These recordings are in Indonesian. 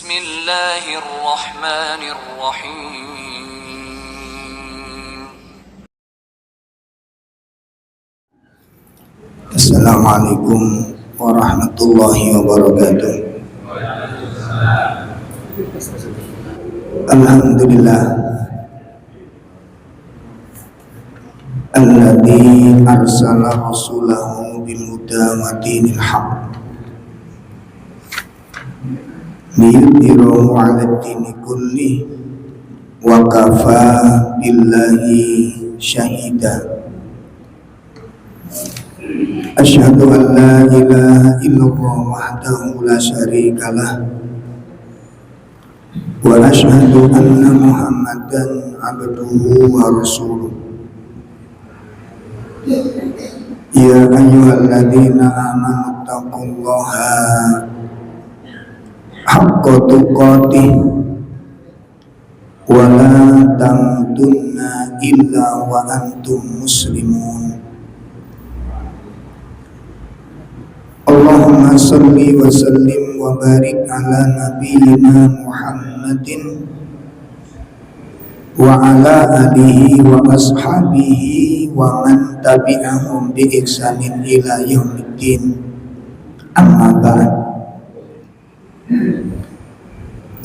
Bismillahirrahmanirrahim. Assalamualaikum warahmatullahi wabarakatuh. Alhamdulillah alladzi arsala rasulahu bil huda wa dinil haqq liyudhhirahu 'ala dini kulli wa kafa billahi syahida. Asyhadu an la ilaha illallah wahdahu la syarika lah wa asyhadu anna Muhammadan abduhu wa rasuluh. Ya ayyuhalladzina amanu taqullaha haqqa tuqatih wa la tamutunna illa wa antum muslimun. Allahumma salli wa sallim wa barik ala nabiyyina Muhammadin wa ala alihi wa ashabihi wa man tabi'ahum bi ihsanin ila yaumiddin. Amma ba'd.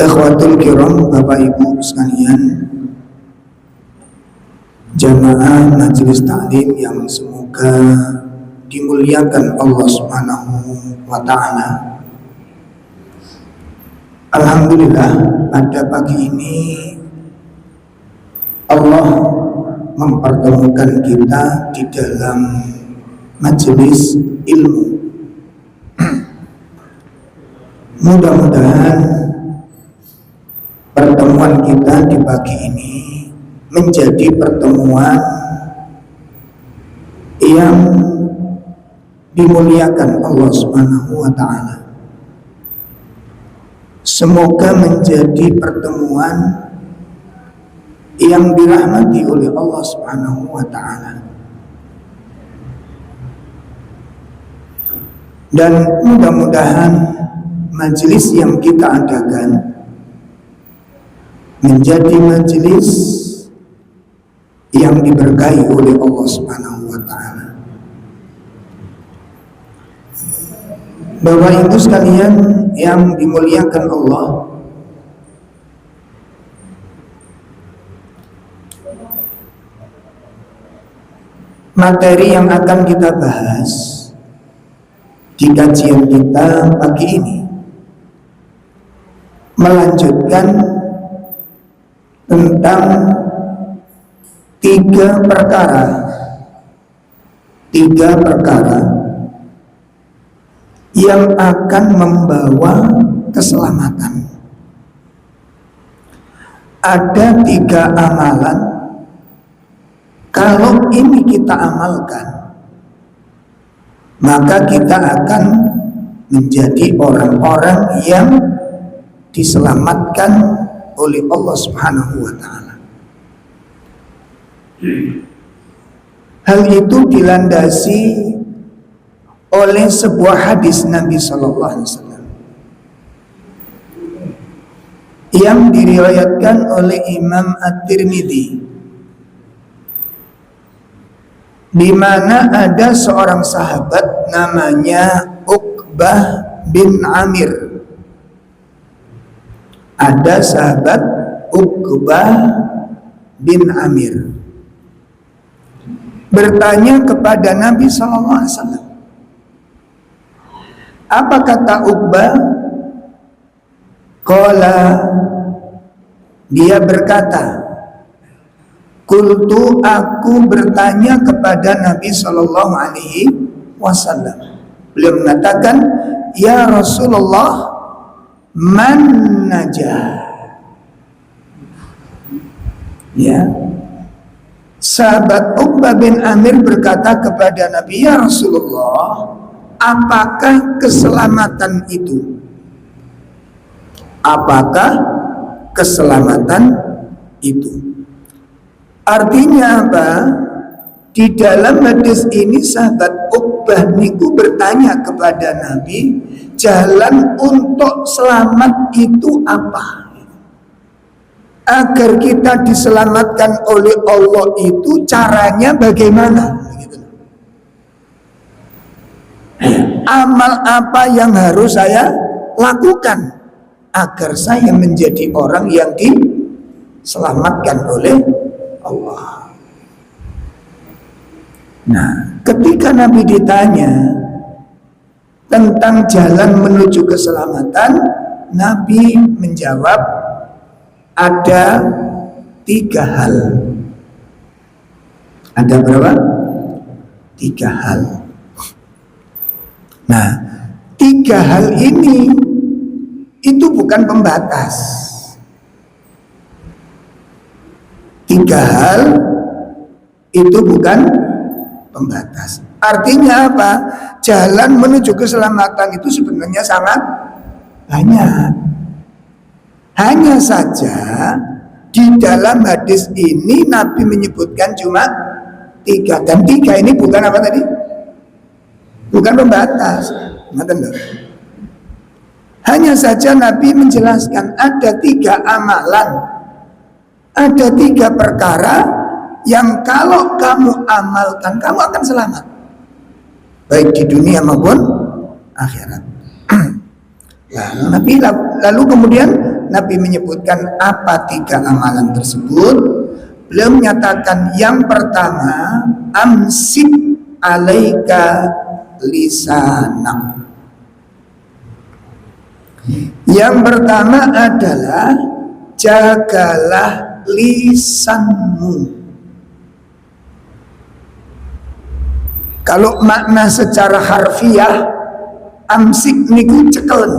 Ikhwatul kiram, Bapak Ibu sekalian, jamaah majelis taklim yang semoga dimuliakan Allah Subhanahu wa ta'ala. Alhamdulillah, pada pagi ini Allah mempertemukan kita di dalam majelis ilmu. Mudah-mudahan pertemuan kita di pagi ini menjadi pertemuan yang dimuliakan Allah Subhanahu wa ta'ala. Semoga menjadi pertemuan yang dirahmati oleh Allah Subhanahu wa ta'ala. Dan mudah-mudahan majelis yang kita adakan menjadi majelis yang diberkahi oleh Allah Subhanahu wa ta'ala. Bapak Ibu sekalian yang dimuliakan Allah, materi yang akan kita bahas di kajian kita pagi ini melanjutkan tentang tiga perkara yang akan membawa keselamatan. Ada tiga amalan, kalau ini kita amalkan, maka kita akan menjadi orang-orang yang diselamatkan oleh Allah Subhanahu wa ta'ala. Hal itu dilandasi oleh sebuah hadis Nabi Sallallahu Alaihi Wasallam yang diriwayatkan oleh Imam At-Tirmidzi, di mana ada seorang sahabat namanya Uqbah bin Amir. Ada sahabat Uqbah bin Amir bertanya kepada Nabi Sallallahu Alaihi Wasallam. Apa kata Uqbah? Qala, dia berkata, Qultu, aku bertanya kepada Nabi Sallallahu Alaihi Wasallam. Beliau mengatakan, ya Rasulullah, man najah? Ya, sahabat Uqbah bin Amir berkata kepada Nabi, ya Rasulullah, apakah keselamatan itu? Apakah keselamatan itu? Artinya apa? Di dalam hadis ini sahabat Uqbah niku bertanya kepada Nabi, jalan untuk selamat itu apa? Agar kita diselamatkan oleh Allah itu caranya bagaimana? Amal apa yang harus saya lakukan agar saya menjadi orang yang diselamatkan oleh Allah? Nah, ketika Nabi ditanya tentang jalan menuju keselamatan, Nabi menjawab ada 3 hal. Ada berapa? 3 hal. Nah, 3 hal ini itu bukan pembatas. 3 hal itu bukan pembatas. Artinya apa? Jalan menuju keselamatan itu sebenarnya sangat banyak. Hanya saja di dalam hadis ini Nabi menyebutkan cuma 3, dan 3 ini bukan apa tadi? Bukan pembatas. Hanya saja Nabi menjelaskan ada 3 amalan, ada 3 perkara yang kalau kamu amalkan kamu akan selamat, baik di dunia maupun akhirat. Nah, lalu kemudian Nabi menyebutkan apa 3 amalan tersebut. Beliau menyatakan yang pertama, amsik alaika lisanak. Yang pertama adalah jagalah lisanmu. Kalau makna secara harfiah, amsik niku cekelen.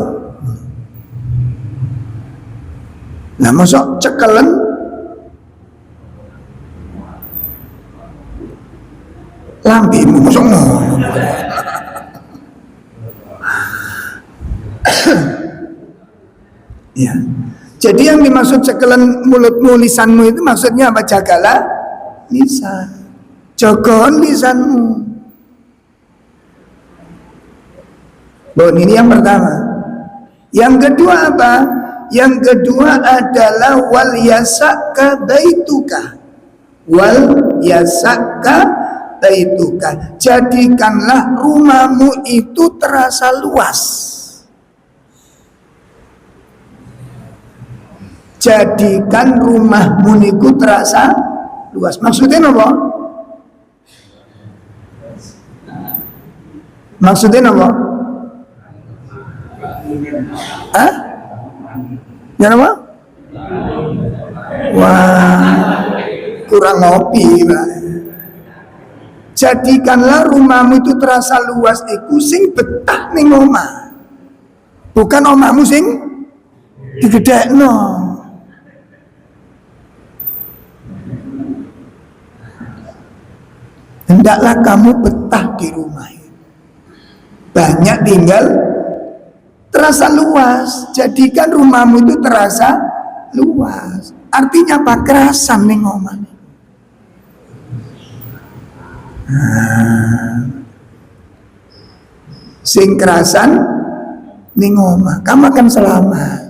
Nah, masuk cekelen lambimu masuk ngono. Ya. Jadi yang dimaksud cekelen mulutmu, lisanmu itu maksudnya apa? Jagalah lisan. Jagaan lisanmu. Bon, ini yang pertama. Yang kedua apa? Yang kedua adalah wal yasaka baituka. Wal yasaka baituka. Jadikanlah rumahmu itu terasa luas. Jadikan rumahmu itu terasa luas. Maksudnya apa? Maksudnya apa? Hah? Ya apa? Wah, kurang ngopi, Pak. Jadikanlah rumahmu itu terasa luas iku sing betah ning omah. Bukan omahmu sing digedhekno. Hendaklah kamu betah di rumah. Banyak tinggal terasa luas. Jadikan rumahmu itu terasa luas. Artinya apa? Kerasan ning omah. Sing kerasan ning omah, kamu akan selamat.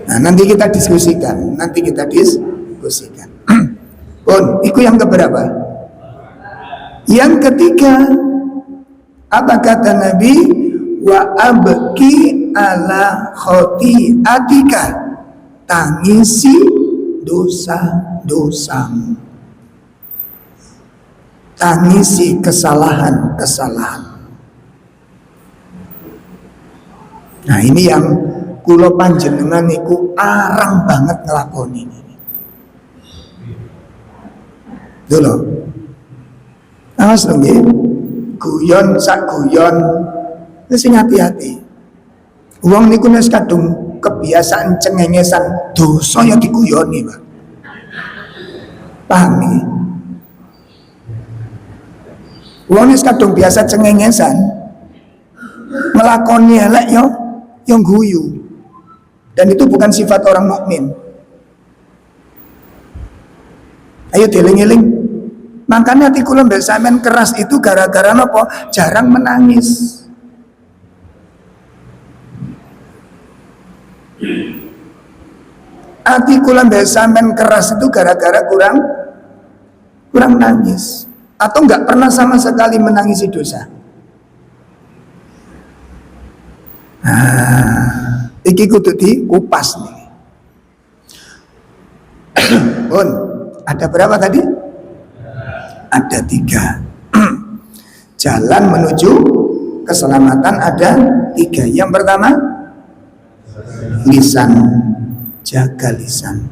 Nah, nanti kita diskusikan. Pun, itu yang keberapa? Yang ketiga, apa kata Nabi? Wa abki ala khotiatika, tangisi dosa-dosamu, tangisi kesalahan-kesalahan. Nah, ini yang kula panjenengan niku arang banget ngelakoni ini. Dulu, awas dong ya, guyon sak guyon, sing hati-hati. Uang niku nes kadung kebiasaan cengengesan, dosa yang diguyoni, Pak. Paham nih? Uang nes kadung biasa cengengesan, melakoni elek yo, yang guyu, dan itu bukan sifat orang mukmin. Ayo dieling-eling. Makanya hati kula mbek sampean keras itu gara-gara napa? Jarang menangis. Ati kula mbek sampean keras itu gara-gara kurang nangis atau nggak pernah sama sekali menangisi dosa. Nah, iki kudu dikupas nih. Pun ada berapa tadi? Ada 3. Jalan menuju keselamatan ada 3. Yang pertama, lisan. Jaga lisan.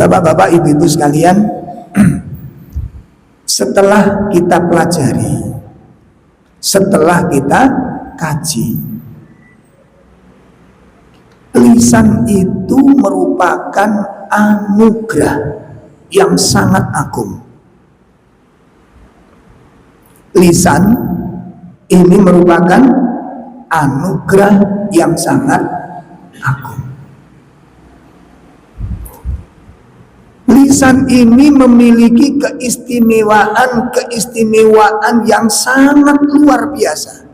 Bapak-bapak, ibu-ibu sekalian, setelah kita pelajari, setelah kita kaji, lisan itu merupakan anugerah yang sangat agung. Lisan ini merupakan anugerah yang sangat agung. Lisan ini memiliki keistimewaan yang sangat luar biasa.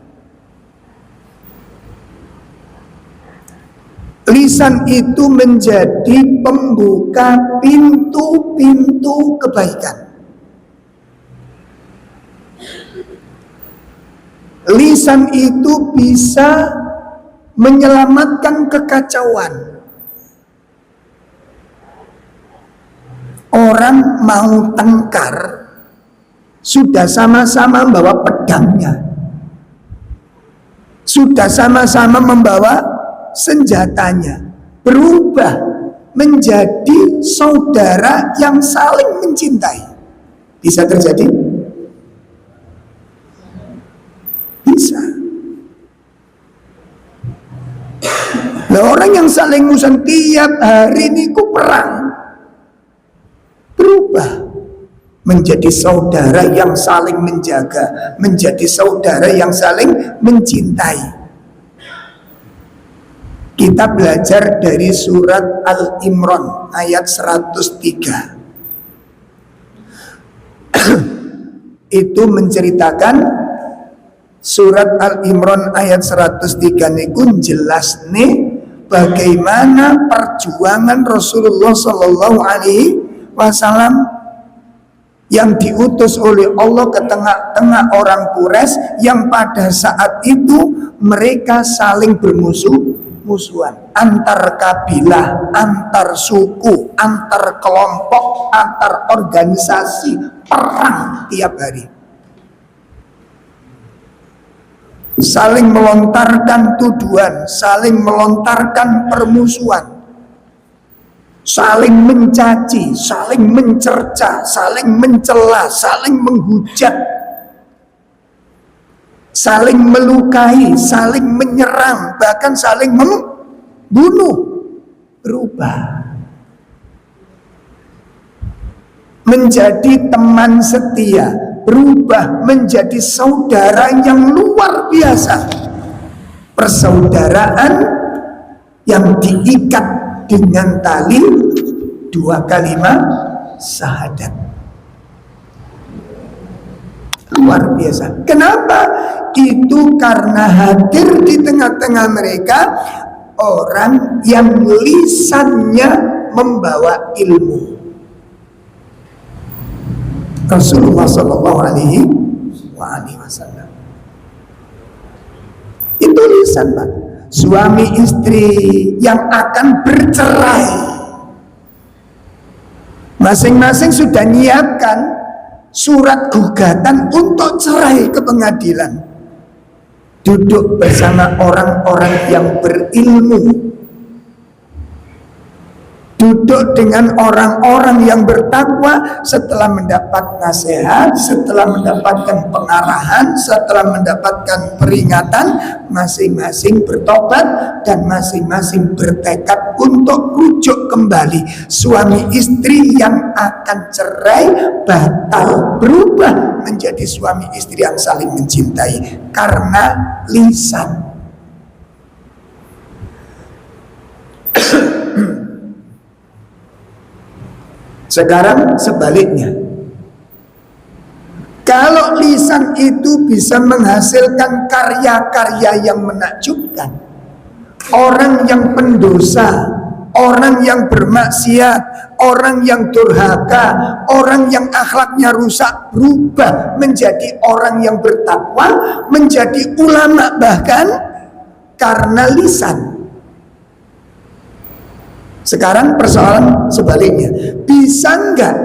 Lisan itu menjadi pembuka pintu-pintu kebaikan. Lisan itu bisa menyelamatkan kekacauan. Orang mau tengkar, sudah sama-sama membawa pedangnya, sudah sama-sama membawa senjatanya, berubah menjadi saudara yang saling mencintai. Bisa terjadi? Bisa. Nah, orang yang saling musuhan tiap hari ini ku perang, berubah menjadi saudara yang saling menjaga, menjadi saudara yang saling mencintai. Kita belajar dari surat Al-Imran ayat 103. Itu menceritakan, surat Al-Imran ayat 103 niku jelas nih bagaimana perjuangan Rasulullah Shallallahu Alaihi Wasallam yang diutus oleh Allah ke tengah-tengah orang Quraisy yang pada saat itu mereka saling bermusuhan antar kabilah, antar suku, antar kelompok, antar organisasi, perang tiap hari. Saling melontarkan tuduhan, saling melontarkan permusuhan, saling mencaci, saling mencerca, saling mencela, saling menghujat, saling melukai, saling menyerang, bahkan saling membunuh. Berubah menjadi teman setia, berubah menjadi saudara yang luar biasa. Persaudaraan yang diikat dengan tali 2 kalimat syahadat. Luar biasa. Kenapa? Itu karena hadir di tengah-tengah mereka orang yang lisannya membawa ilmu. Rasulullah Sallallahu Alaihi Wasallam. Itu lisan, Pak. Suami istri yang akan bercerai, masing-masing sudah nyiapkan surat gugatan untuk cerai ke pengadilan. Duduk bersama orang-orang yang berilmu, duduk dengan orang-orang yang bertakwa. Setelah mendapat nasihat, setelah mendapatkan pengarahan, setelah mendapatkan peringatan, masing-masing bertobat dan masing-masing bertekad untuk rujuk kembali. Suami istri yang akan cerai batal berubah menjadi suami istri yang saling mencintai karena lisan. Sekarang sebaliknya, kalau lisan itu bisa menghasilkan karya-karya yang menakjubkan, orang yang pendosa orang yang bermaksiat, orang yang durhaka, orang yang akhlaknya rusak berubah menjadi orang yang bertakwa, menjadi ulama bahkan karena lisan. Sekarang persoalan sebaliknya, bisa enggak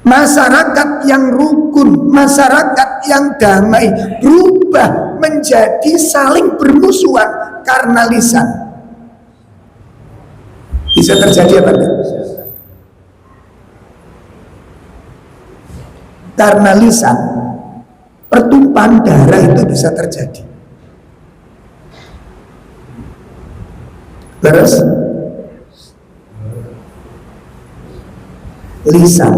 masyarakat yang rukun, masyarakat yang damai berubah menjadi saling bermusuhan karena lisan? Bisa terjadi apa enggak? Karena lisan, pertumpahan darah itu bisa terjadi. Terus lisan,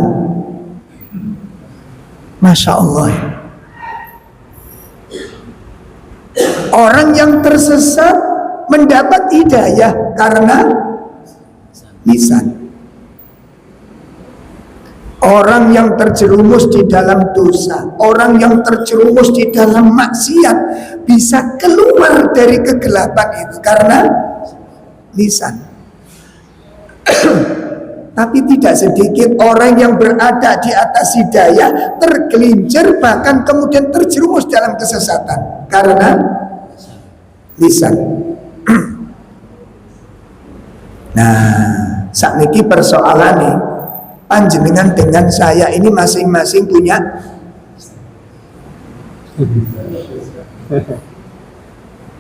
Masya Allah, orang yang tersesat mendapat hidayah karena lisan. Orang yang terjerumus di dalam dosa, orang yang terjerumus di dalam maksiat bisa keluar dari kegelapan itu karena lisan. Tapi tidak sedikit orang yang berada di atas hidayah tergelincir bahkan kemudian terjerumus dalam kesesatan karena lisan. Nah, sakniki persoalan nih, panjenengan dengan saya ini masing-masing punya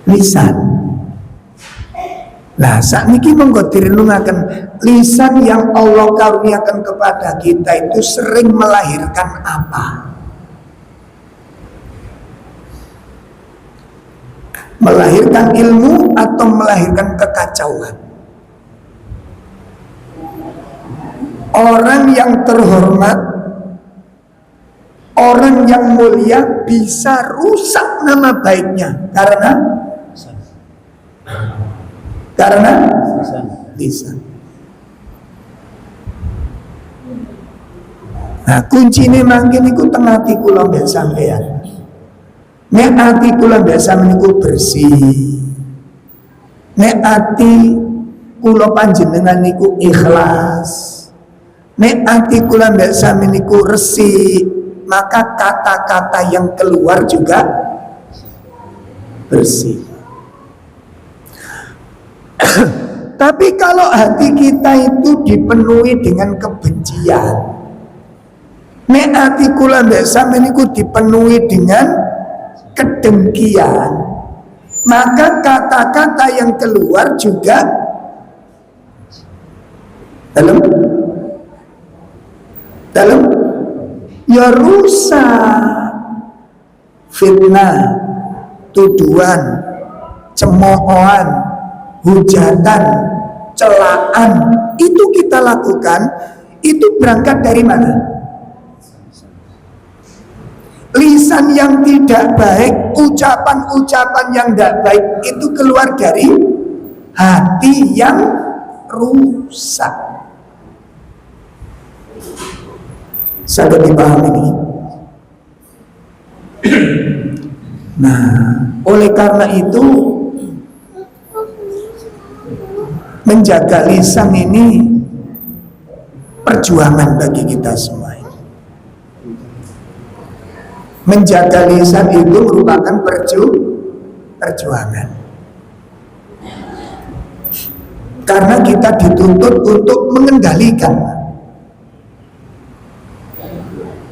lisan. Nah, sakniki monggo direnungaken, lisan yang Allah karuniakan kepada kita itu sering melahirkan apa? Melahirkan ilmu atau melahirkan kekacauan? Orang yang terhormat, orang yang mulia bisa rusak nama baiknya karena lisan. Nah, kuncine mangke niku teng ati kula mbek sampean. Nek ati kula mbek sampean niku bersih, nek ati kula panjenengan niku ikhlas, nek ati kula mbek sampean niku resik, maka kata-kata yang keluar juga bersih. Tapi kalau hati kita itu dipenuhi dengan kebencian, nek hati kula mbek sampeyan niku dipenuhi dengan kedengkian, maka kata-kata yang keluar juga dalam ya rusak. Fitnah, tuduhan, cemoohan, hujatan, celaan, itu kita lakukan, itu berangkat dari mana? Lisan yang tidak baik, ucapan-ucapan yang tidak baik itu keluar dari hati yang rusak. Saya dipahami ini. Nah, oleh karena itu menjaga lisan ini perjuangan bagi kita semua. Menjaga lisan itu merupakan perjuangan. Karena kita dituntut untuk mengendalikan.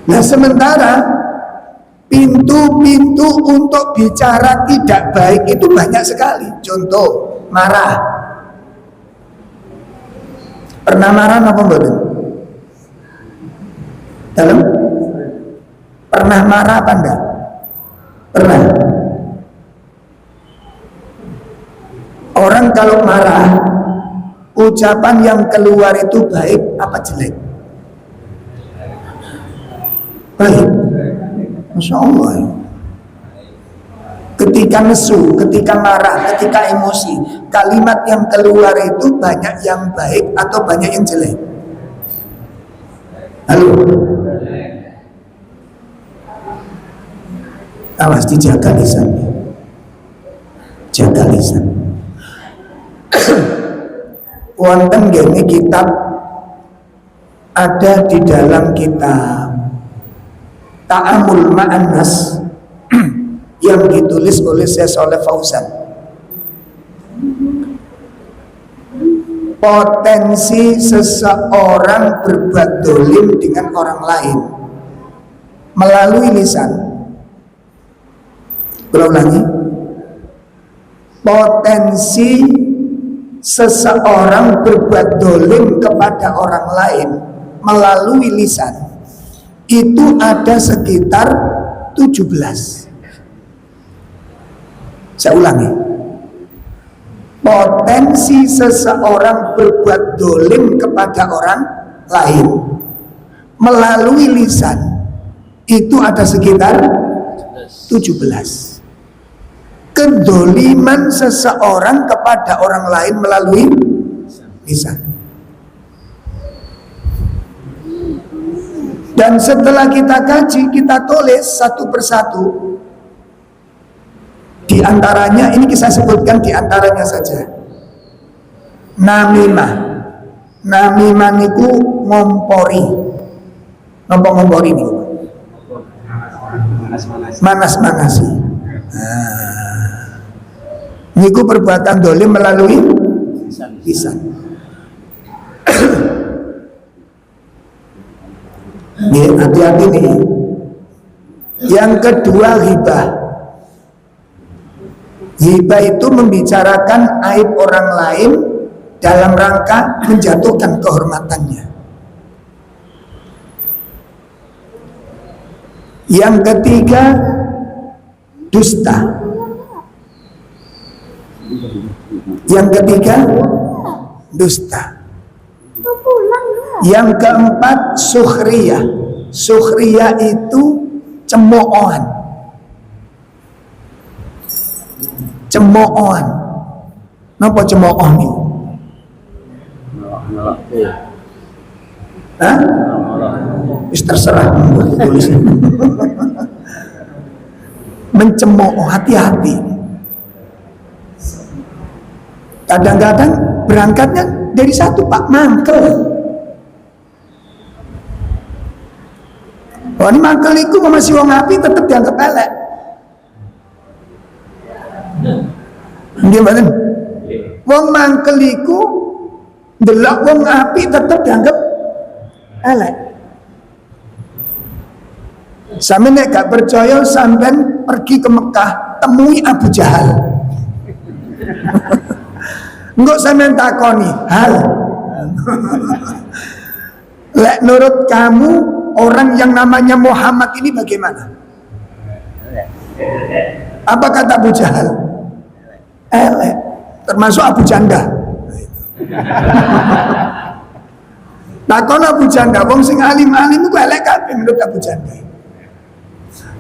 Nah, sementara pintu-pintu untuk bicara tidak baik itu banyak sekali. Contoh, marah. Pernah marah apa enggak? Dalam? Pernah marah apa enggak? Pernah. Orang kalau marah, ucapan yang keluar itu baik apa jelek? Baik. Masya Allah. Ketika nesu, ketika marah, ketika emosi, kalimat yang keluar itu banyak yang baik atau banyak yang jelek? Halo? Awas, dijaga lisannya. Jaga lisan. wonten gene kitab, ada di dalam kitab Ta'amul Ma'an Nas yang ditulis oleh Syekh Shalih Fauzan. Potensi seseorang berbuat dolim dengan orang lain melalui lisan. Ulangi. Potensi seseorang berbuat dolim kepada orang lain melalui lisan itu ada sekitar 17. Saya ulangi. Potensi seseorang berbuat dolim kepada orang lain melalui lisan itu ada sekitar 17. Kedoliman seseorang kepada orang lain melalui lisan. Dan setelah kita kaji, kita tulis satu persatu. Di antaranya, ini saya sebutkan di antaranya saja. Namimah. Namimah niku ngompori. Napa ngompori niku? Manas-manasi. Niku perbuatan dolim melalui lisan. Nih, hati-hati nih. Yang kedua, ghibah. Ghibah itu membicarakan aib orang lain dalam rangka menjatuhkan kehormatannya. Yang ketiga, dusta. Yang ketiga, dusta. Yang keempat, sukhriyah. Sukhriyah itu cemoohan. Cemoohan. Napa cemooh niku? Hah? Wis terserah tulis. Mencemooh, hati-hati. Kadang-kadang berangkatnya dari satu, Pak, mangkel. Oh, ini mangkel itu masih wong api tetap dianggap elek. Gimana? Wong mangkel iku ndelok wong api tetap dianggap elek. Sampe nek gak percaya sampean pergi ke Mekah, temui Abu Jahal. Enggak sampean takoni, hal. Lek nurut kamu orang yang namanya Muhammad ini bagaimana? Apa kata Abu Jahal? Elek, termasuk Abu Janda. Takon Abu Janda, wong sing alim-alim itu elek kabeh menurut Abu Janda.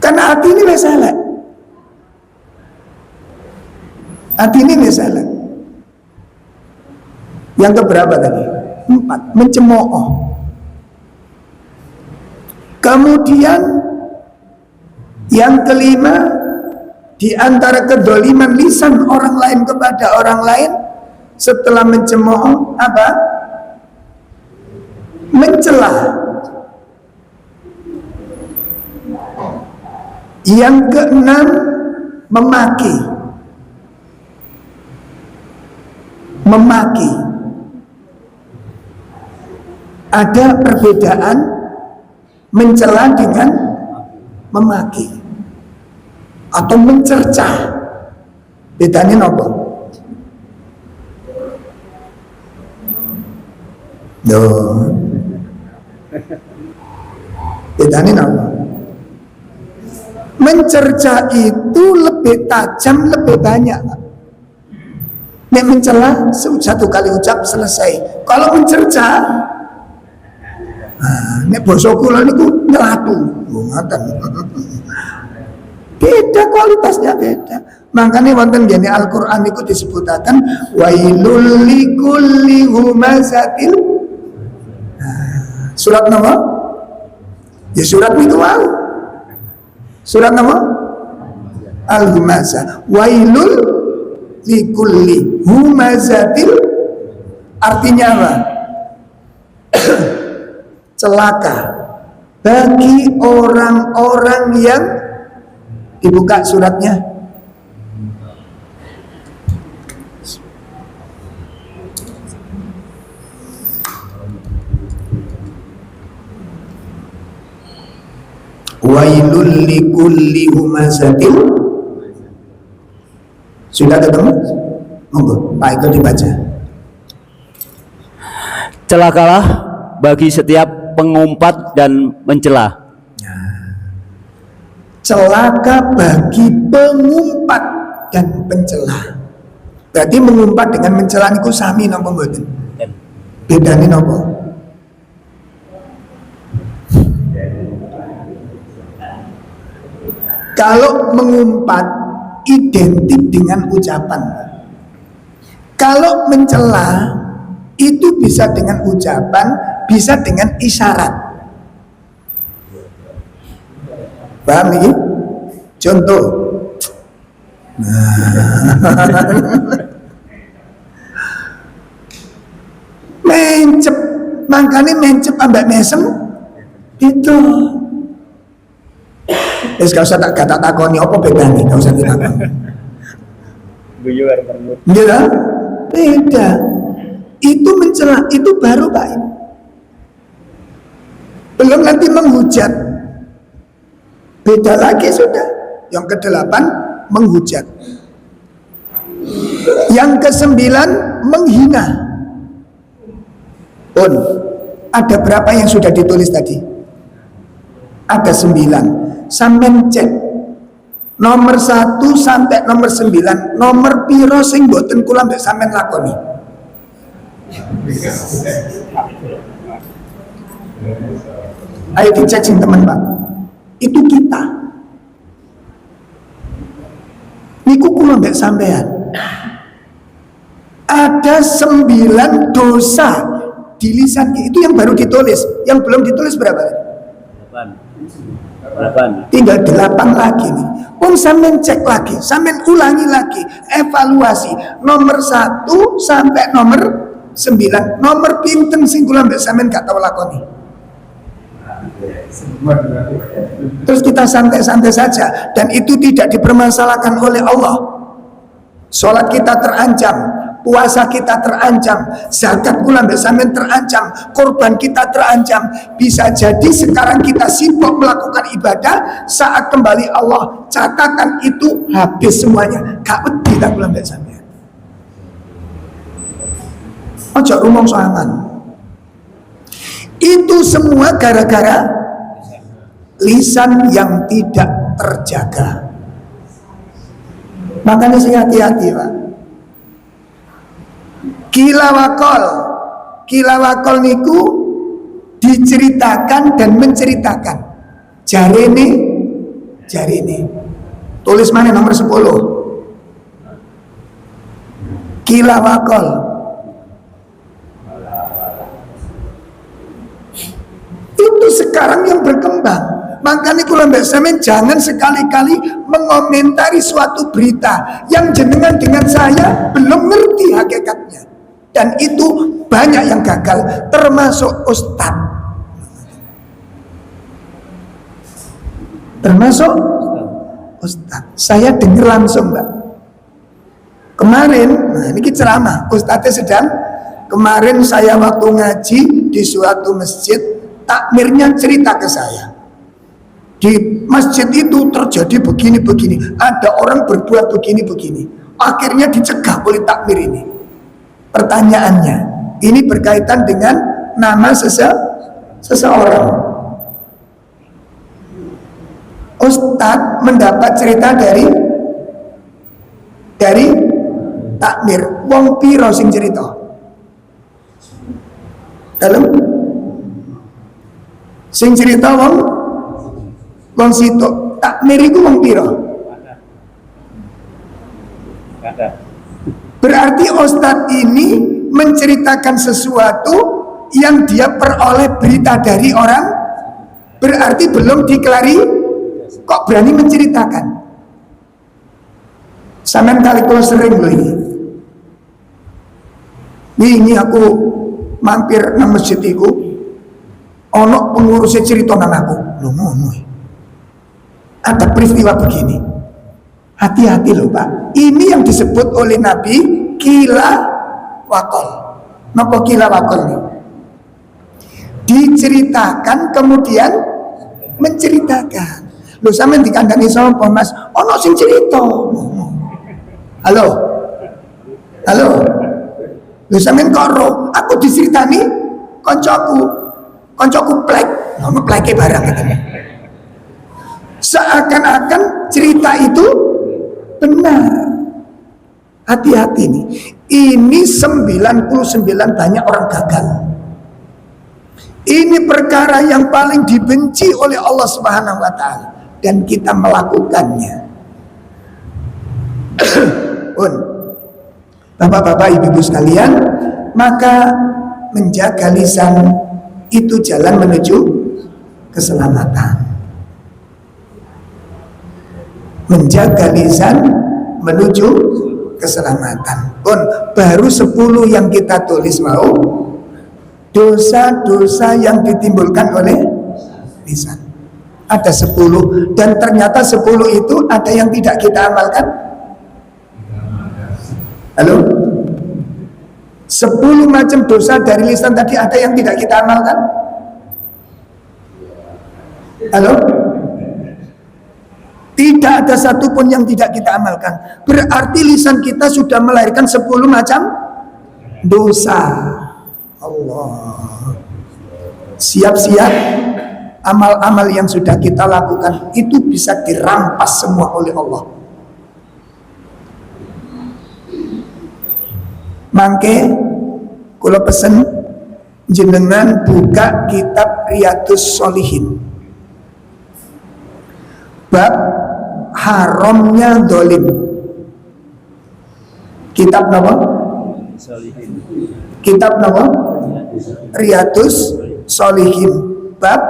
Karena hati ini wis elek. Hati ini wis elek. Yang keberapa tadi? 4, mencemooh. Kemudian yang kelima, di antara kedoliman lisan orang lain kepada orang lain setelah mencemooh apa? Mencela. Yang keenam, memaki. Memaki. Ada perbedaan mencela dengan memaki atau mencerca. Bedanya apa? Loh. Bedanya apa? Mencerca itu lebih tajam, lebih banyak. Nek mencela satu kali ucap selesai. Kalau mencerca, nek basa kula niku nyelatu. Beda kualitasnya, beda. Makanya wonten gene Al-Qur'an niku disebutaken wailul likulli humazatil. Surat nama? Ya surat niku wae. Surat nama? Al-Humazah. Wailul likulli humazatil Artinya apa? Celaka bagi orang-orang yang, dibuka suratnya, wailul likulli humazatil. Sudah ketemu? Monggo Pak Eko dibaca. Celakalah bagi setiap pengumpat dan mencela. Celaka bagi pengumpat dan pencela. Berarti mengumpat dengan mencela niku sami napa mboten? Bedane napa? Kalau mengumpat identik dengan ucapan. Kalau mencela itu bisa dengan ucapan, bisa dengan isyarat. Paham ini? Contoh. Mencep, makanya mencep ambek mesem itu. Gak usah tak takoni apa bedanya, gak usah ditakoni. Guyu arep perlu. Iya, beda. Itu mencela, itu baru Pak. Belum nanti menghujat. Beda lagi sudah. Yang ke-8 menghujat. Yang ke-9 menghina. Pun ada berapa yang sudah ditulis tadi? Ada 9. Sampeyan cek nomor 1 sampai nomor 9, nomor piro sing boten kula mbek sampeyan lakoni. Ayo dicek sing teman Pak. Itu kita. Niku kula mbek sampeyan. Ada 9 dosa di lisan itu yang baru ditulis. Yang belum ditulis berapa? 8. Tinggal 8 lagi nih. Pun sampean cek lagi, sampean ulangi lagi, evaluasi nomor 1 sampai nomor 9. Nomor pinten sing kula mbek sampean gak tau lakoni. Terus kita santai-santai saja dan itu tidak dipermasalahkan oleh Allah. Sholat kita terancam, puasa kita terancam, zakat kula mbek sampean terancam, korban kita terancam. Bisa jadi sekarang kita sibuk melakukan ibadah, saat kembali Allah catatan itu habis semuanya. Gak wedi tak kula mbek sampean. Ojo rumong soangan. Itu semua gara-gara lisan yang tidak terjaga. Makanya saya hati-hati Pak. Kilawakol niku diceritakan dan menceritakan. Jarene. Tulis mana nomor 10. Kilawakol. Itu sekarang yang berkembang. Makanya kula mbak sampean jangan sekali-kali mengomentari suatu berita yang jenengan dengan saya belum ngerti hakikatnya. Dan itu banyak yang gagal, termasuk ustadz. Termasuk ustadz. Saya dengar langsung Mbak. Kemarin, nah ini ceramah, ustadznya sedang. Kemarin saya waktu ngaji di suatu masjid, takmirnya cerita ke saya. Di masjid itu terjadi begini-begini, ada orang berbuat begini-begini. Akhirnya dicegah oleh takmir ini. Pertanyaannya, ini berkaitan dengan nama seseorang. Ustadz mendapat cerita dari takmir. Wong piro sing cerita? Dalam sing cerita wong situ. Takmir itu wong piro? Berarti ustadz ini menceritakan sesuatu yang dia peroleh berita dari orang. Berarti belum kok berani menceritakan. Sampean kali kalau sering loh ini. Ini aku mampir nang masjid iku, ono pengurusnya cerita nang aku. Loh ngono. Ada peristiwa begini. Hati-hati loh Pak. Ini yang disebut oleh Nabi kila wakol. Napa kila wakol nih? Diceritakan kemudian menceritakan. Loh sampean dikandani sapa Mas? Ono sing cerita. Halo. Halo. Loh sampean kok ro? Aku diceritani koncoku plek. Ngono pleke barang katanya. Seakan-akan cerita itu benar. Hati-hati nih. Ini 99 banyak orang gagal. Ini perkara yang paling dibenci oleh Allah Subhanahu wa taala dan kita melakukannya. Bapak-bapak, ibu-ibu sekalian, maka menjaga lisan itu jalan menuju keselamatan. Menjaga lisan menuju keselamatan. Baru 10 yang kita tulis mau dosa-dosa yang ditimbulkan oleh lisan. Ada 10 dan ternyata 10 itu ada yang tidak kita amalkan. Halo? 10 macam dosa dari lisan tadi ada yang tidak kita amalkan. Halo? Tidak ada satupun yang tidak kita amalkan. Berarti lisan kita sudah melahirkan 10 macam dosa. Allah. Siap-siap amal-amal yang sudah kita lakukan itu bisa dirampas semua oleh Allah. Mangke kula pesen jenengan buka kitab Riyadhus Shalihin. Bab haramnya dolim. Kitab apa? Kitab apa? Riyadhus Shalihin. Bab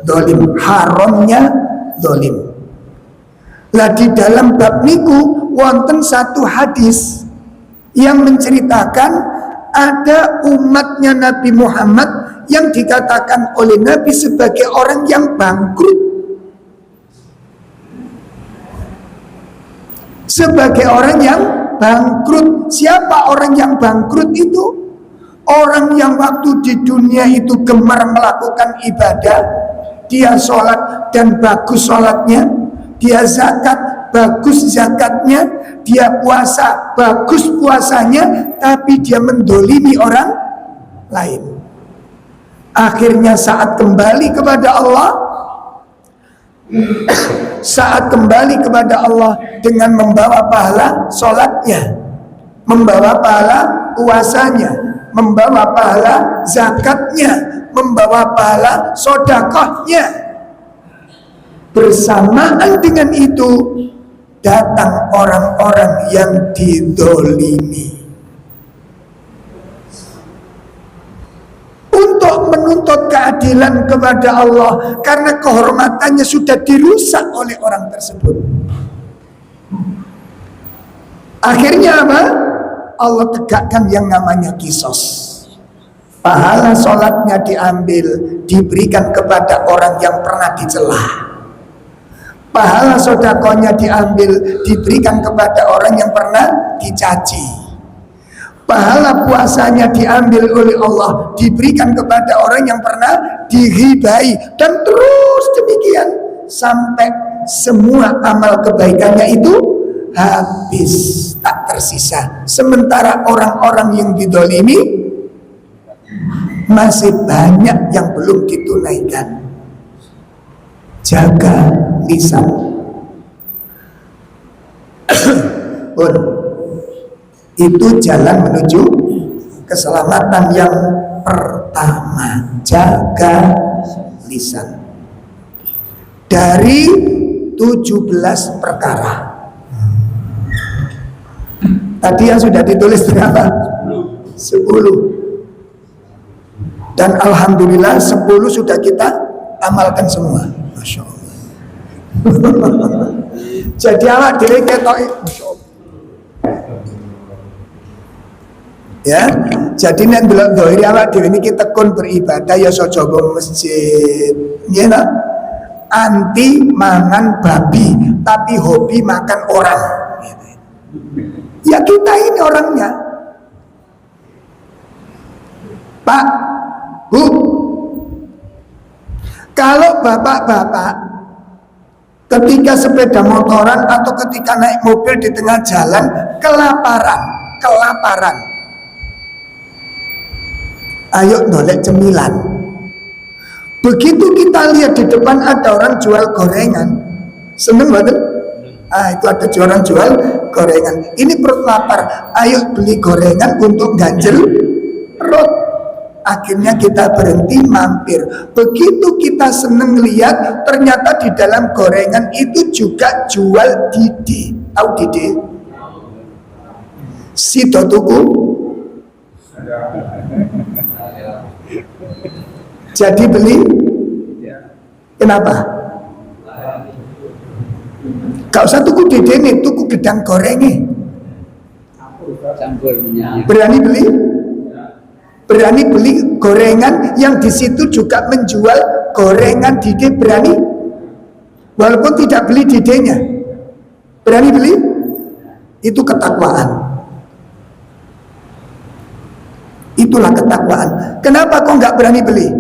dolim, haramnya dolim. Lah di dalam bab niku wonten satu hadis yang menceritakan ada umatnya Nabi Muhammad yang dikatakan oleh Nabi sebagai orang yang bangkrut. Sebagai orang yang bangkrut. Siapa orang yang bangkrut itu? Orang yang waktu di dunia itu gemar melakukan ibadah, dia sholat dan bagus sholatnya, dia zakat bagus zakatnya, dia puasa bagus puasanya, tapi dia mendolimi orang lain. Akhirnya saat kembali kepada Allah, saat kembali kepada Allah dengan membawa pahala sholatnya, membawa pahala puasanya, membawa pahala zakatnya, membawa pahala sedekahnya, bersamaan dengan itu datang orang-orang yang didolimi untuk menuntut keadilan kepada Allah karena kehormatannya sudah dirusak oleh orang tersebut. Akhirnya apa? Allah tegakkan yang namanya kisos. Pahala sholatnya diambil, diberikan kepada orang yang pernah dicela. Pahala sedekahnya diambil, diberikan kepada orang yang pernah dicaci. Pahala puasanya diambil oleh Allah, diberikan kepada orang yang pernah dighibai, dan terus demikian sampai semua amal kebaikannya itu habis, tak tersisa. Sementara orang-orang yang didolimi masih banyak yang belum ditunaikan. Jaga lisan. Itu jalan menuju keselamatan yang pertama. Jaga lisan. Dari 17 perkara. Tadi yang sudah ditulis berapa? 10. Dan alhamdulillah 10 sudah kita amalkan semua. Masya Allah. Jadi awak dhewe ketok. Ya, jadi nek ndelok dohiri awak dhewe niki tekun beribadah ya aja coba masjid. Nggih ta? Anti mangan babi tapi hobi makan orang. Ya kita ini orangnya. Pak, Bu, kalau bapak-bapak ketika sepeda motoran atau ketika naik mobil di tengah jalan kelaparan, ayo nolek cemilan. Begitu kita lihat di depan ada orang jual gorengan, seneng banget. Itu ada orang jual gorengan. Ini perut lapar, ayo beli gorengan untuk ganjel perut. Akhirnya kita berhenti mampir. Begitu kita seneng lihat, ternyata di dalam gorengan itu juga jual didi. Tahu didi? Si tuku. Jadi beli. Kenapa? Gak usah tuku didi nih, tuku gedang gorengnya. Berani beli? Berani beli gorengan yang di situ juga menjual gorengan didi, berani? Walaupun tidak beli didenya, berani beli? Itu ketakwaan. Itulah ketakwaan. Kenapa kok nggak berani beli?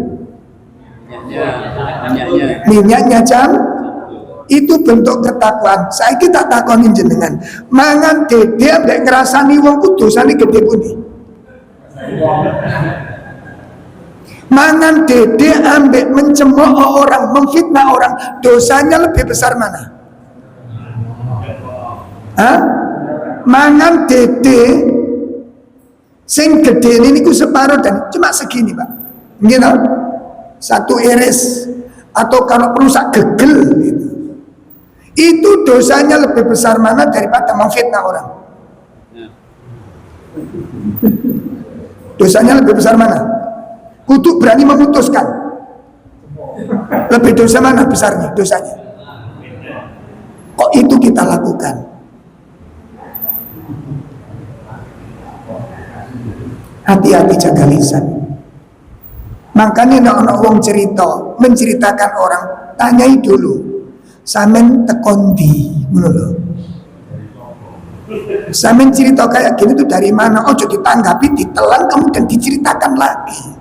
Minyaknya jam. Itu bentuk ketakwaan. Saya kita takonin jenengan. Mangan dede ambek ngrasani wong ku dosane gede pundi? Mangan dede ambek mencemooh orang, memfitnah orang, dosanya lebih besar mana? Hah? Mangan dede sing gede ini ku separuh dan cuma segini, Pak. Gitu? Satu iris atau kalau perlu sak gegel gitu. Itu dosanya lebih besar mana daripada memfitnah orang? Dosanya lebih besar mana? Kudu berani memutuskan. Lebih dosa mana besarnya dosanya? Kok itu kita lakukan? Hati-hati jaga lisan. Makanya nek wong cerita, menceritakan orang, tanyai dulu. Samen tekondi, ngono lho. Samen cerita kayak gini tuh dari mana? Oh, jadi ditanggapi, ditelan, kemudian diceritakan lagi.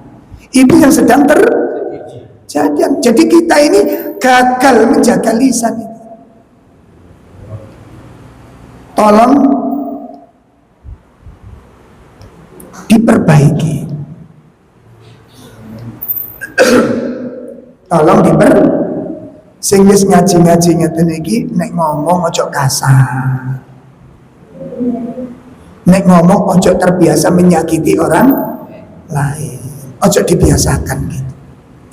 Itu yang sedang terjadi. Jadi kita ini gagal menjaga lisan itu. Tolong diperbaiki. Tolong sing wis ngaji-ngaji ngeten iki nek ngomong ojo kasar. Nek ngomong ojo terbiasa menyakiti orang lain. Ojo dibiasakan gitu.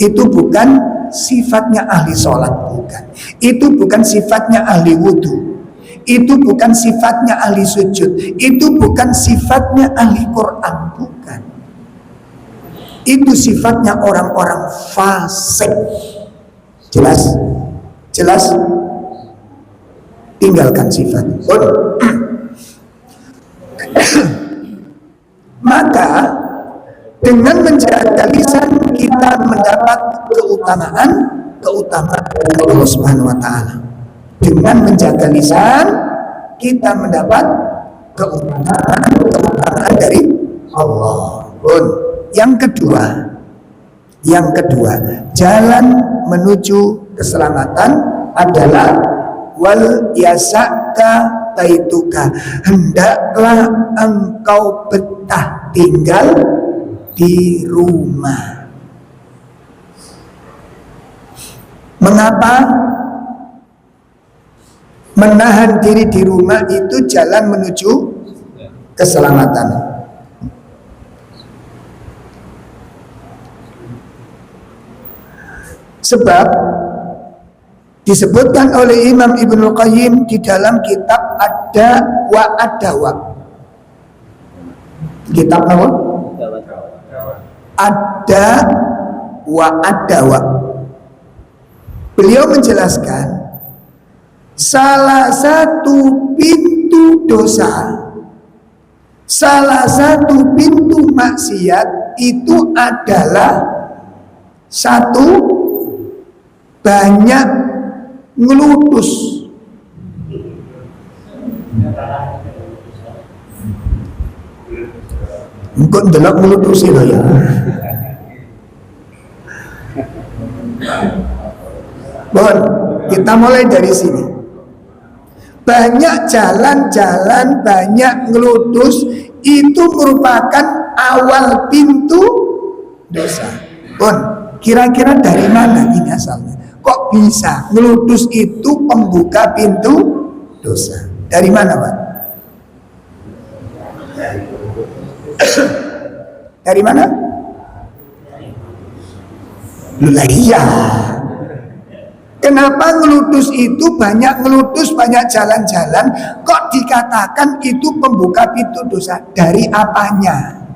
Itu bukan sifatnya ahli sholat, bukan. Itu bukan sifatnya ahli wudhu. Itu bukan sifatnya ahli sujud. Itu bukan sifatnya ahli Quran, bukan. Itu sifatnya orang-orang fasik. Jelas? Jelas? Tinggalkan sifat. Maka dengan menjaga lisan kita mendapat keutamaan dari Allah Subhanahu wa taala. Dengan menjaga lisan kita mendapat keutamaan dari Allah. Yang kedua, jalan menuju keselamatan adalah wal yasaka baituka, hendaklah engkau betah tinggal di rumah. Mengapa menahan diri di rumah itu jalan menuju keselamatan? Sebab disebutkan oleh Imam Ibnul Qayyim di dalam kitab Ad-Dawa. Kitab apa? Ad-Dawa. Beliau menjelaskan salah satu pintu dosa, Salah satu pintu maksiat itu adalah satu, banyak ngelutus. Engkau ndelok ngelutusi loh ya. Bon, kita mulai dari sini. Banyak jalan-jalan, banyak ngelutus, itu merupakan awal pintu dosa. Bon, kira-kira dari mana ini asalnya? Kok bisa ngelutus itu pembuka pintu dosa? Dari mana, Pak? Dari mana? Lah iya. Kenapa ngelutus itu banyak ngelutus, banyak jalan-jalan, kok dikatakan itu pembuka pintu dosa? Dari apanya?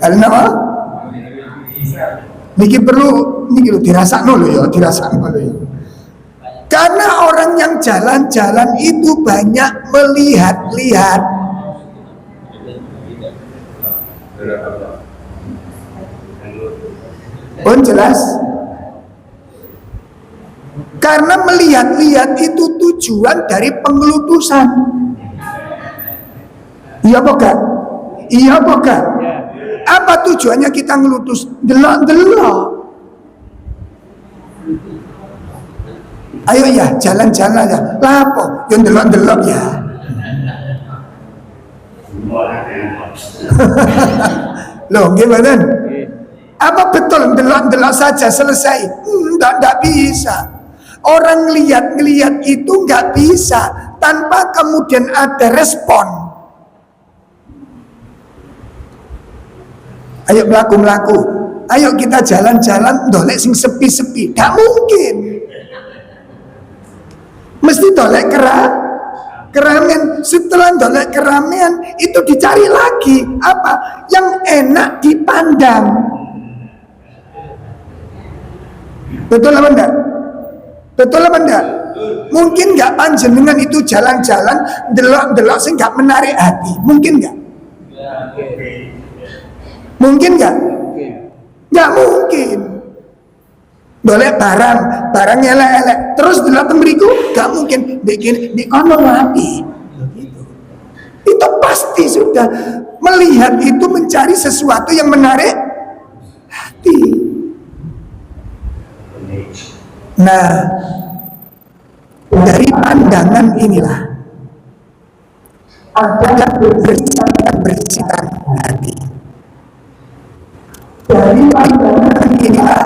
Karena apa? Niki perlu niki dirasakno lho ya, dirasakno lho ya. Karena orang yang jalan-jalan itu banyak melihat-lihat. Pun jelas. Karena melihat-lihat itu tujuan dari pengelutusan. Iya apa enggak? Iya apa enggak? Apa tujuannya kita ngelutus? Delok-delok. Ayo ya, jalan-jalan ya. Lah apa? Yang delok-delok ya. Loh, gimana? Apa betul delok-delok saja selesai? Enggak bisa. Orang ngeliat-ngeliat itu enggak bisa tanpa kemudian ada respon. Ayo melaku-melaku. Ayo kita jalan-jalan dolek sing sepi-sepi. Enggak mungkin. Mesti dolek keramaian. Setelah dolek keramaian itu dicari lagi apa yang enak dipandang. Betul apa enggak? Betul apa enggak? Mungkin enggak panjenengan itu jalan-jalan delok-delok sing enggak menarik hati. Mungkin enggak? Mungkin enggak? Enggak mungkin. Boleh barang elek-elek terus delok tembriku, enggak mungkin bikin di kono rapi. Itu pasti sudah melihat itu mencari sesuatu yang menarik hati. Nah, dari pandangan inilah ada bersihkan hati. Dari pandangan inilah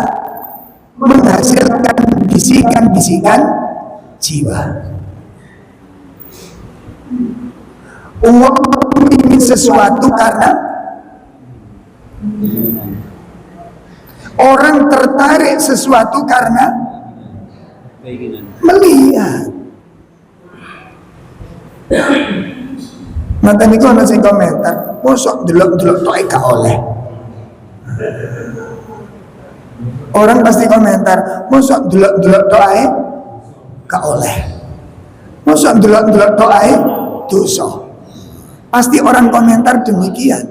menghasilkan bisikan-bisikan jiwa. Uang ingin sesuatu karena orang tertarik sesuatu karena melihat. Nanti niku ana sing komentar, mosok delok-delok tok gak oleh. Orang pasti komentar, mosok delok-delok tok ae gak oleh. Mosok delok-delok tok ae dosa. Pasti orang komentar demikian.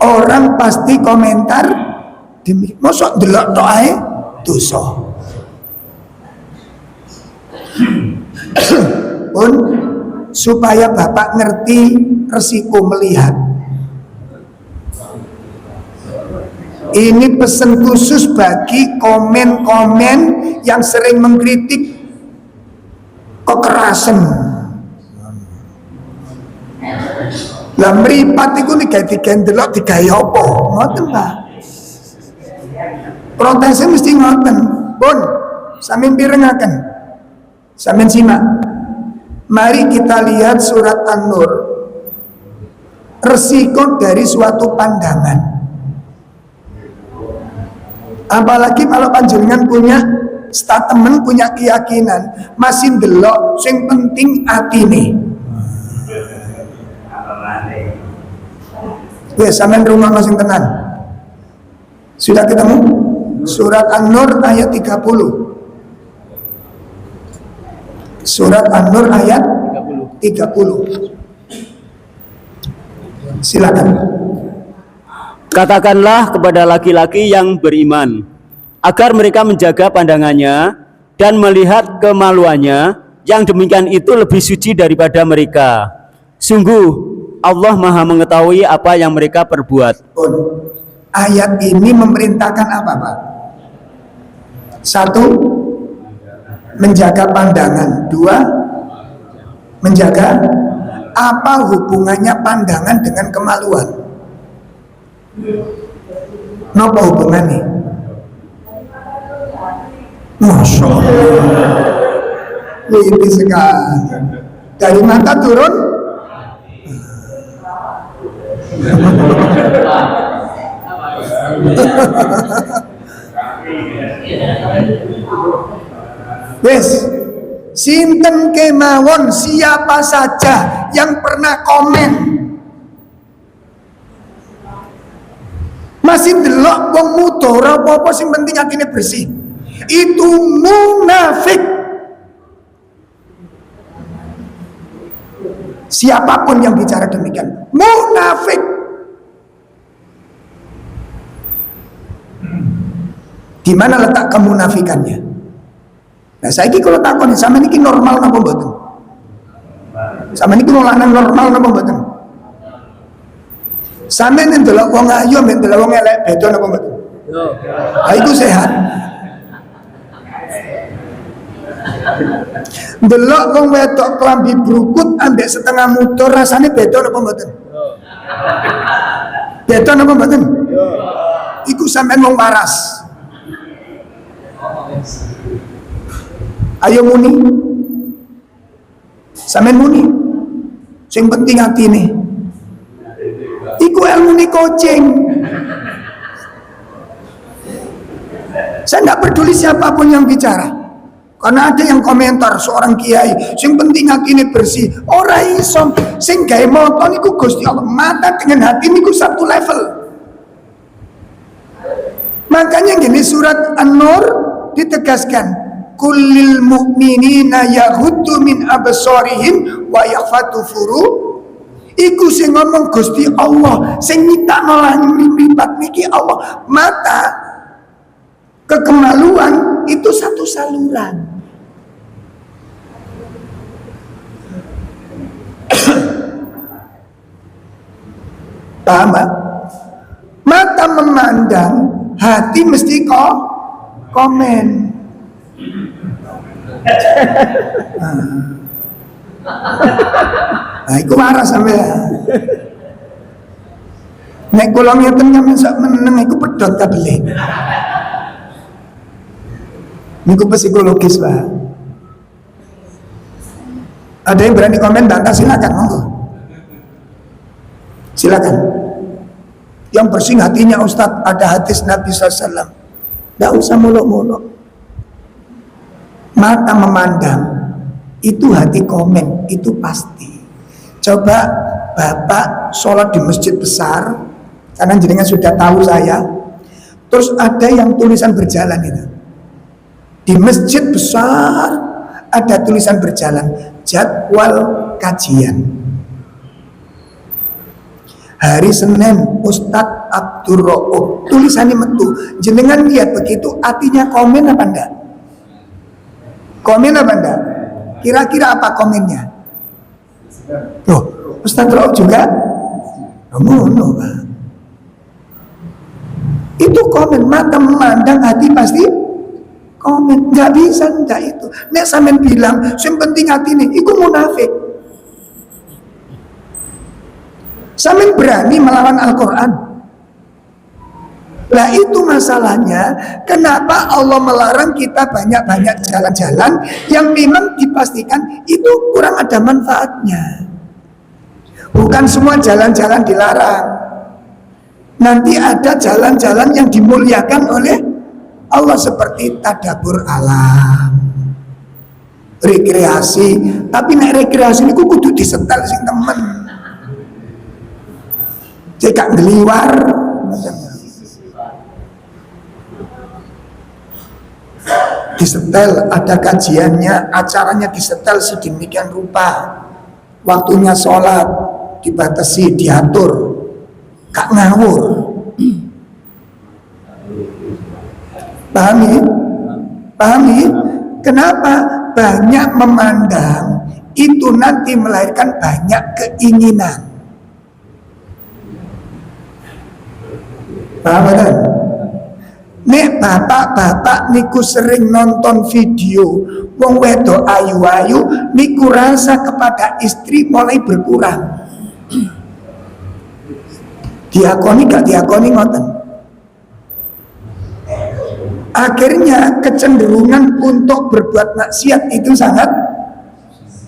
Orang pasti komentar demikian. Mosok delok tok ae dosa. Pun supaya Bapak ngerti resiko melihat. Ini pesan khusus bagi komen-komen yang sering mengkritik kekerasan. Lah mripat iku nek digendelok digawe apa? Ngoten, Pak. Protesnya mesti ngoten. Pun sampeyan pirengaken. Sampeyan simak. Mari kita lihat surat An-Nur. Resiko dari suatu pandangan. Apalagi kalau panjenengan punya statement, punya keyakinan, masih delok sing penting atine. Wes sampean rumah sing tenan. Sudah ketemu? Surat An-Nur ayat 30. Surat An-Nur ayat 30. Silakan. Katakanlah kepada laki-laki yang beriman agar mereka menjaga pandangannya dan melihat kemaluannya, yang demikian itu lebih suci daripada mereka. Sungguh Allah Maha mengetahui apa yang mereka perbuat. Ayat ini memerintahkan apa, Pak? Satu, menjaga pandangan. Dua, menjaga apa hubungannya pandangan dengan kemaluan? Apa hubungannya? Masya Allah, ini sekali. Dari mata turun. Wes, sinten kemawon, siapa saja yang pernah komen masih delok wong mudhara apa sing penting atine bersih, itu munafik. Siapapun yang bicara demikian munafik. Di mana letak kemunafikannya? Nah, saya kalau takon sama ini normal napa mboten? Sama ini lanang normal napa mboten? Sampe ndelok wong ayu mbek ndelok wong elek beda napa mboten? Ha iku sehat. Ndelok wong wedok klambi brukut ambek setengah muda rasane beda napa mboten? Beda napa mboten? Iku sampean wong waras. Ayo muni, sampean muni. Sing penting atine. Iku ilmune kucing. Saya tidak peduli siapapun yang bicara. Karena ada yang komentar seorang kiai, sing penting atine bersih. Ora iso, sing gawe moto niku Gusti Allah. Mata dengan hati niku satu level. Makanya gini, surat An-Nur ditegaskan, kullil mu'minina yaghuddu min absarihim wa yaghfatu furu. Iku sing ngomong Gusti Allah, sing nyiptakno langit mripat niki Allah. Mata kekemaluan itu satu saluran. Paham, Pak? Mata memandang, hati mesti komen. Nah, iku waras sampean. Nek kula ngeten sampeyan sak meneng iku pedhot kabeh. Niku psikologis, Pak. Ada yang berani komen bantah, silakan, monggo. Silakan. Yang bersih hatinya Ustadz, ada hadis Nabi SAW. Tidak usah muluk-muluk. Mata memandang, itu hati komen, itu pasti. Coba Bapak sholat di masjid besar, karena jenengan sudah tahu saya. Terus ada yang tulisan berjalan itu. Di masjid besar ada tulisan berjalan, jadwal kajian. Hari Senin Ustadz Abdur Rauf, tulisannya metu. Jenengan lihat begitu, artinya komen apa enggak? Komen apa enggak? Kira-kira apa komennya? Loh, Ustadz Rauf juga? No, Pak. Itu komen, mata memandang, hati pasti komen. Nggak bisa, enggak itu. Nek sampean bilang, yang penting hati ini, itu munafik. Sampean berani melawan Al-Quran. Lah itu masalahnya, kenapa Allah melarang kita banyak-banyak jalan-jalan yang memang dipastikan itu kurang ada manfaatnya. Bukan semua jalan-jalan dilarang. Nanti ada jalan-jalan yang dimuliakan oleh Allah seperti tadabur alam, rekreasi. Tapi nek rekreasi ini kudu disetel sing temen. Cekak ngeliwar, disetel, ada kajiannya, acaranya disetel sedemikian rupa, waktunya sholat dibatasi, diatur, gak ngawur. Pahami? Pahami? Kenapa? Banyak memandang itu nanti melahirkan banyak keinginan. Paham kan? Nek bapak-bapak niku sering nonton video wong wedok ayu-ayu niku rasa kepada istri mulai berkurang. Diakoni gak diakoni ngoten. Akhirnya kecenderungan untuk berbuat maksiat itu sangat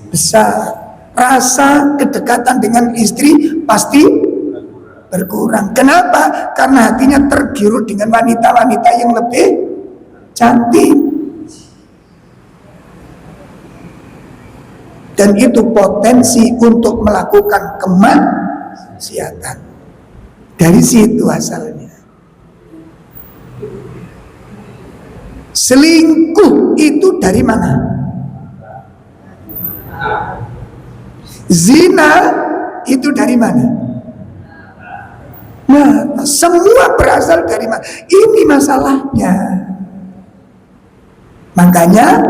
besar. Rasa kedekatan dengan istri pasti berkurang. Kenapa? Karena hatinya tergiur dengan wanita-wanita yang lebih cantik. Dan itu potensi untuk melakukan kemaksiatan. Dari situ asalnya. Selingkuh itu dari mana? Zina itu dari mana? Nah, semua berasal dari mana? Ini masalahnya. Makanya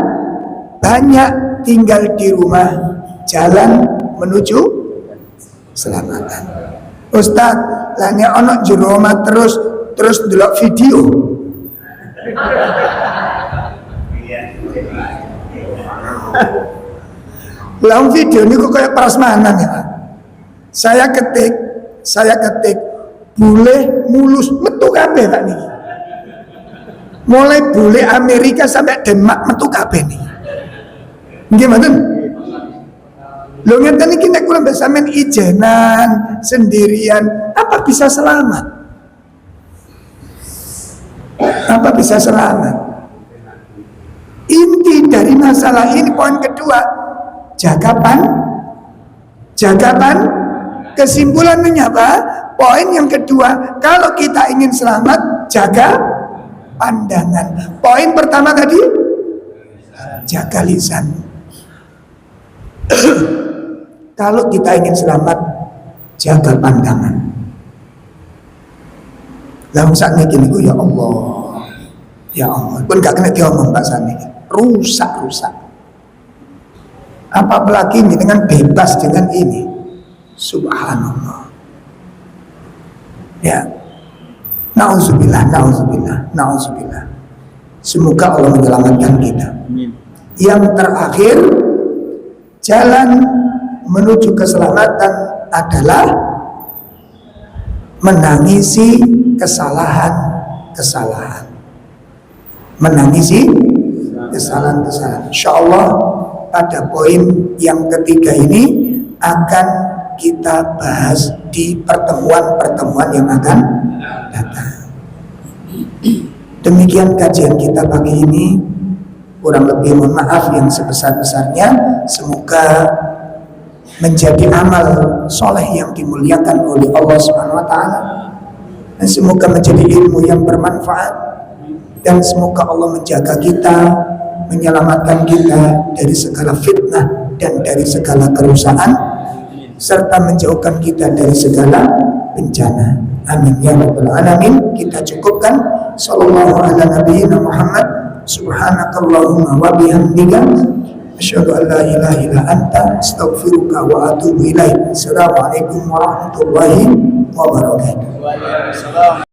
banyak tinggal di rumah, jalan menuju selamatan. Ustaz, lane ono jero omah terus delok video. Lalu video ini kok kayak prasmanan ya Pak. Saya ketik bule mulus metu kabeh Pak nih. Mulai bule Amerika sampai Denmark metu kabeh nih. Nggih mboten? Lho ngeten iki nek kula mbek sampean ijenan sendirian, apa bisa selamat? Apa bisa selamat? Inti dari masalah ini poin kedua, jagapan. Kesimpulannya apa? Poin yang kedua, kalau kita ingin selamat, jaga pandangan. Poin pertama tadi, jaga lisan. Kalau kita ingin selamat, jaga pandangan. Lalu saat ini ya Allah, pun gak kena diomong Pak Sami, rusak. Apalagi ini dengan bebas dengan ini, subhanallah. Ya, nauzubillah. Semoga Allah menyelamatkan kita. Yang terakhir, jalan menuju keselamatan adalah menangisi kesalahan. Menangisi kesalahan. Insyaallah pada poin yang ketiga ini akan kita bahas di pertemuan-pertemuan yang akan datang. Demikian kajian kita pagi ini. Kurang lebih mohon maaf yang sebesar-besarnya. Semoga menjadi amal soleh yang dimuliakan oleh Allah Subhanahu wa Ta'ala, dan semoga menjadi ilmu yang bermanfaat, dan semoga Allah menjaga kita, menyelamatkan kita dari segala fitnah dan dari segala kerusakan, serta menjauhkan kita dari segala bencana. Amin ya rabbal alamin. Kita cukupkan. Sallallahu ala nabiyyina Muhammad. Subhanakallahumma wa bihamdika asyhadu an la ilaha illa anta astaghfiruka wa atubu ilaik. Assalamualaikum warahmatullahi wabarakatuh.